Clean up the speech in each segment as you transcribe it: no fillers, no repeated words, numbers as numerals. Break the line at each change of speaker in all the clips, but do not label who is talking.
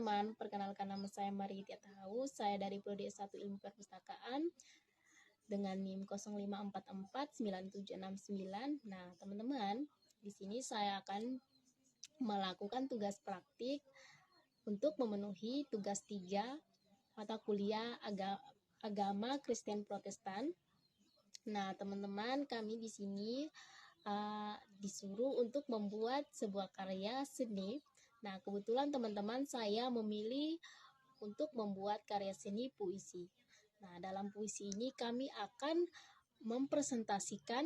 teman-teman, perkenalkan nama saya Marita Tahu. Saya dari Prodi S1 Ilmu Perpustakaan dengan NIM 05449769. Nah, teman-teman, di sini saya akan melakukan tugas praktik untuk memenuhi tugas 3 mata kuliah agama Kristen Protestan. Nah, teman-teman, kami di sini disuruh untuk membuat sebuah karya seni. Nah, kebetulan teman-teman saya memilih untuk membuat karya seni puisi. Nah, dalam puisi ini kami akan mempresentasikan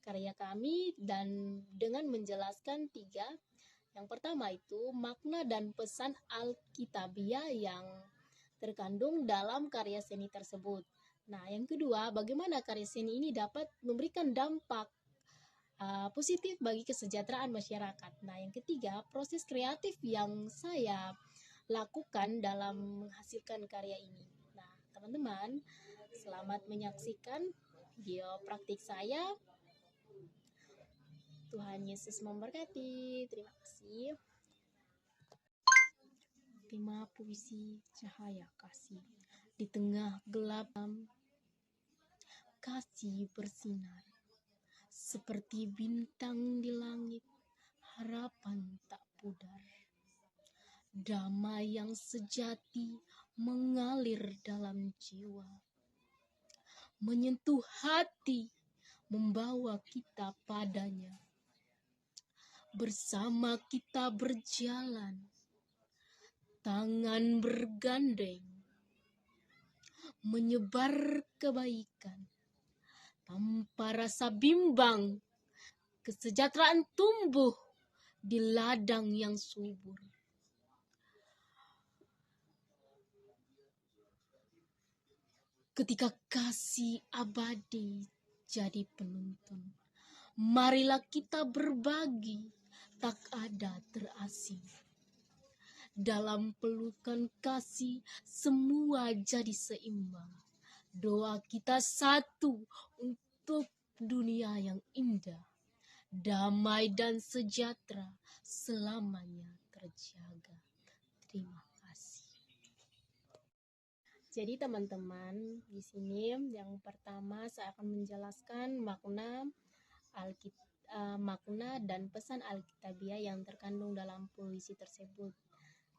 karya kami dan dengan menjelaskan 3. Yang pertama itu makna dan pesan Alkitabiah yang terkandung dalam karya seni tersebut. Nah, yang kedua, bagaimana karya seni ini dapat memberikan dampak positif bagi kesejahteraan masyarakat. Nah, yang ketiga, proses kreatif yang saya lakukan dalam menghasilkan karya ini. Nah, teman-teman, selamat menyaksikan video praktik saya. Tuhan Yesus memberkati. Terima kasih. Tema puisi cahaya kasih. Di tengah gelap, kasih bersinar. Seperti bintang di langit, harapan tak pudar. Damai yang sejati mengalir dalam jiwa. Menyentuh hati, membawa kita padanya. Bersama kita berjalan, tangan bergandeng, menyebar kebaikan. Tanpa rasa bimbang, kesejahteraan tumbuh di ladang yang subur. Ketika kasih abadi jadi penuntun, marilah kita berbagi, tak ada terasing. Dalam pelukan kasih, semua jadi seimbang. Doa kita satu untuk dunia yang indah, damai dan sejahtera selamanya terjaga. Terima kasih. Jadi teman-teman, di sini yang pertama saya akan menjelaskan makna dan pesan Alkitabiah yang terkandung dalam puisi tersebut.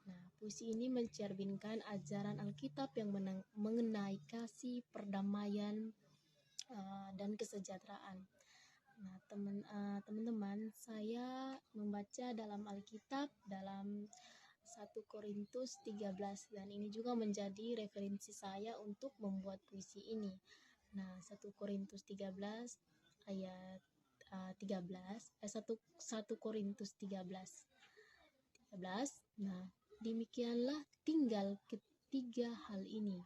Nah, puisi ini mencerminkan ajaran Alkitab yang mengenai kasih, perdamaian, dan kesejahteraan. Nah, teman-teman, saya membaca dalam Alkitab dalam 1 Korintus 13 dan ini juga menjadi referensi saya untuk membuat puisi ini. Nah, 1 Korintus 13 ayat 1 Korintus 13. Nah, demikianlah tinggal ketiga hal ini,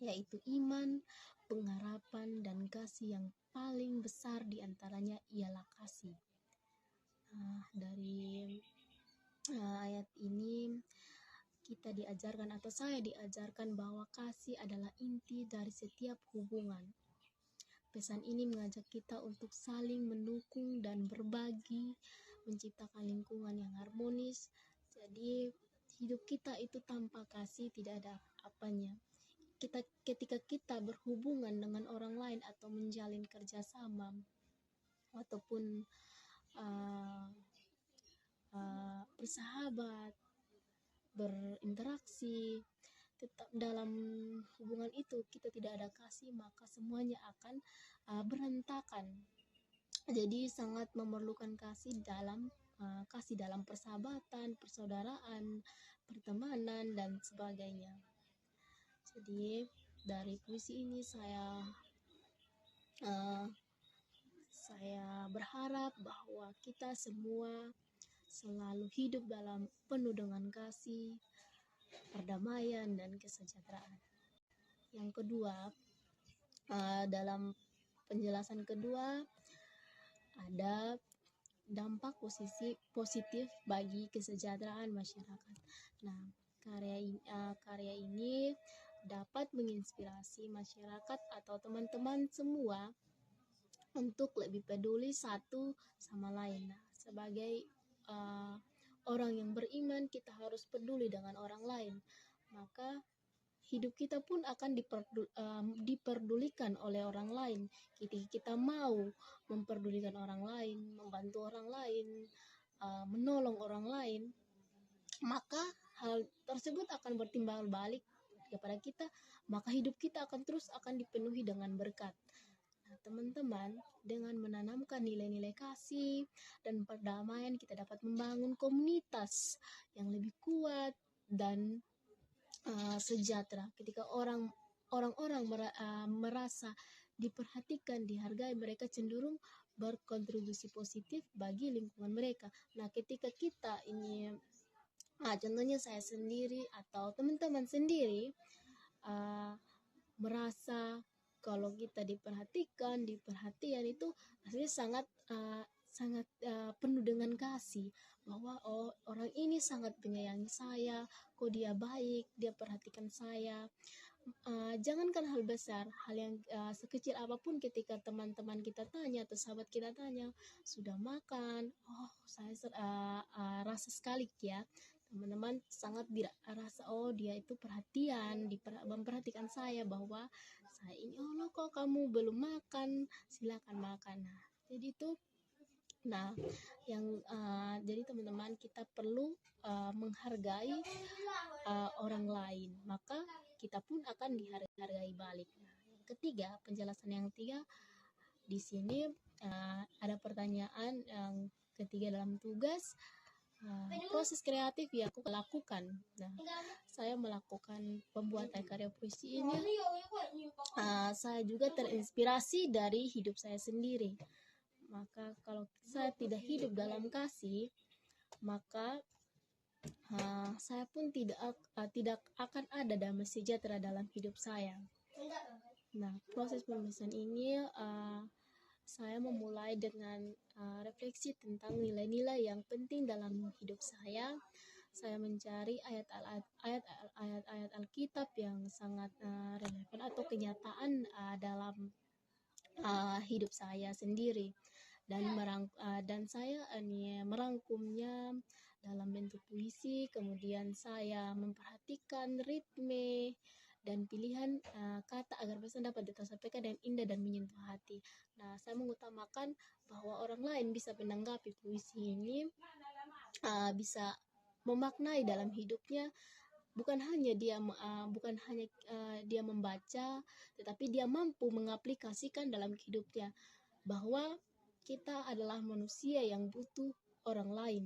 yaitu iman, pengharapan, dan kasih. Yang paling besar diantaranya ialah kasih. Nah, dari ayat ini kita diajarkan atau saya diajarkan bahwa kasih adalah inti dari setiap hubungan. Pesan ini mengajak kita untuk saling mendukung dan berbagi, menciptakan lingkungan yang harmonis. Jadi hidup kita itu tanpa kasih tidak ada apanya. Ketika kita berhubungan dengan orang lain atau menjalin kerjasama ataupun bersahabat, berinteraksi, tetap dalam hubungan itu kita tidak ada kasih, maka semuanya akan berantakan. Jadi sangat memerlukan kasih dalam persahabatan, persaudaraan, pertemanan, dan sebagainya. Jadi dari puisi ini saya berharap bahwa kita semua selalu hidup dalam penuh dengan kasih, perdamaian, dan kesejahteraan. Yang kedua, dalam penjelasan kedua ada dampak positif bagi kesejahteraan masyarakat. Nah, karya ini dapat menginspirasi masyarakat atau teman-teman semua untuk lebih peduli satu sama lain. Nah, sebagai orang yang beriman, kita harus peduli dengan orang lain. Maka hidup kita pun akan diperdulikan oleh orang lain. Ketika kita mau memperdulikan orang lain, membantu orang lain, menolong orang lain, maka hal tersebut akan bertimbal balik kepada kita, maka hidup kita akan dipenuhi dengan berkat. Nah, teman-teman, dengan menanamkan nilai-nilai kasih dan perdamaian, kita dapat membangun komunitas yang lebih kuat dan sejahtera. Ketika orang-orang merasa diperhatikan, dihargai, mereka cenderung berkontribusi positif bagi lingkungan mereka. Nah, ketika kita ini, contohnya saya sendiri atau teman-teman sendiri merasa kalau kita diperhatikan, diperhatian, itu rasanya sangat penuh dengan kasih, bahwa orang ini sangat menyayangi saya, kok dia baik, dia perhatikan saya. Jangankan hal besar, hal yang sekecil apapun, ketika teman-teman kita tanya atau sahabat kita tanya, sudah makan? Oh, saya rasa sekali ya, teman-teman sangat rasa, oh dia itu perhatian, memperhatikan saya, bahwa saya ini, oh lo kok kamu belum makan, silakan makan. Nah, jadi itu, nah yang jadi teman-teman, kita perlu menghargai orang lain, maka kita pun akan dihargai balik. Nah, yang ketiga, penjelasan yang ketiga di sini, ada pertanyaan yang ketiga dalam tugas, proses kreatif yang aku lakukan. Nah, saya melakukan pembuatan karya puisi ini, saya juga terinspirasi dari hidup saya sendiri. Maka kalau saya tidak hidup dalam kasih, maka saya pun tidak akan ada damai sejahtera dalam hidup saya. Nah, proses penulisan ini saya memulai dengan refleksi tentang nilai-nilai yang penting dalam hidup saya. Saya mencari ayat-ayat Alkitab yang sangat relevan atau kenyataan dalam hidup saya sendiri, dan saya merangkumnya dalam bentuk puisi. Kemudian saya memperhatikan ritme dan pilihan kata agar pesan dapat tersampaikan dengan indah dan menyentuh hati. Nah, saya mengutamakan bahwa orang lain bisa menanggapi puisi ini, bisa memaknai dalam hidupnya, bukan hanya dia membaca, tetapi dia mampu mengaplikasikan dalam hidupnya, bahwa kita adalah manusia yang butuh orang lain.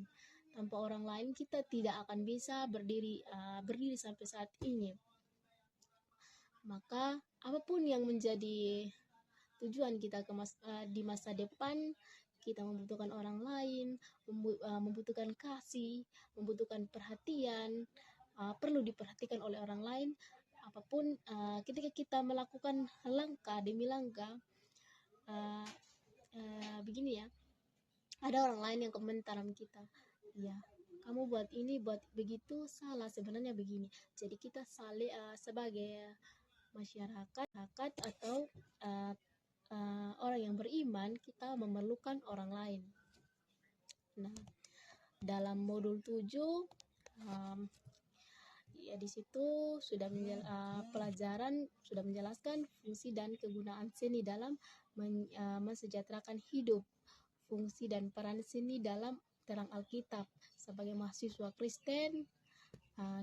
Tanpa orang lain kita tidak akan bisa berdiri sampai saat ini. Maka apapun yang menjadi tujuan kita di masa depan, kita membutuhkan orang lain, membutuhkan kasih, membutuhkan perhatian, perlu diperhatikan oleh orang lain. Apapun, ketika kita melakukan langkah demi langkah, begini ya, ada orang lain yang komentar kita, ya kamu buat ini, buat begitu salah, sebenarnya begini. Jadi kita saling sebagai masyarakat atau orang yang beriman, kita memerlukan orang lain. Nah, dalam modul 7 ya di situ sudah pelajaran sudah menjelaskan fungsi dan kegunaan seni dalam mensejahterakan hidup, fungsi dan peran seni dalam terang Alkitab. Sebagai mahasiswa Kristen,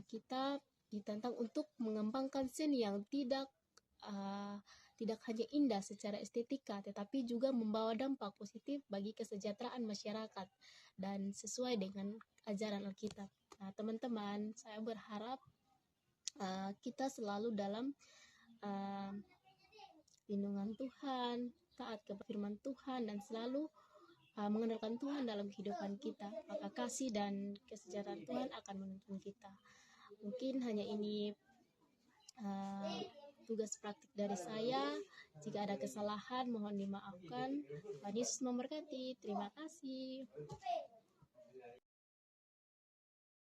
kita ditantang untuk mengembangkan seni yang tidak hanya indah secara estetika, tetapi juga membawa dampak positif bagi kesejahteraan masyarakat dan sesuai dengan ajaran Alkitab. Nah, teman-teman, saya berharap kita selalu dalam lindungan Tuhan, taat kepada firman Tuhan, dan selalu mengandalkan Tuhan dalam kehidupan kita. Maka kasih dan kesejahteraan Tuhan akan menuntun kita. Mungkin hanya ini tugas praktik dari saya. Jika ada kesalahan, mohon dimaafkan. Tuhan Yesus memberkati. Terima kasih.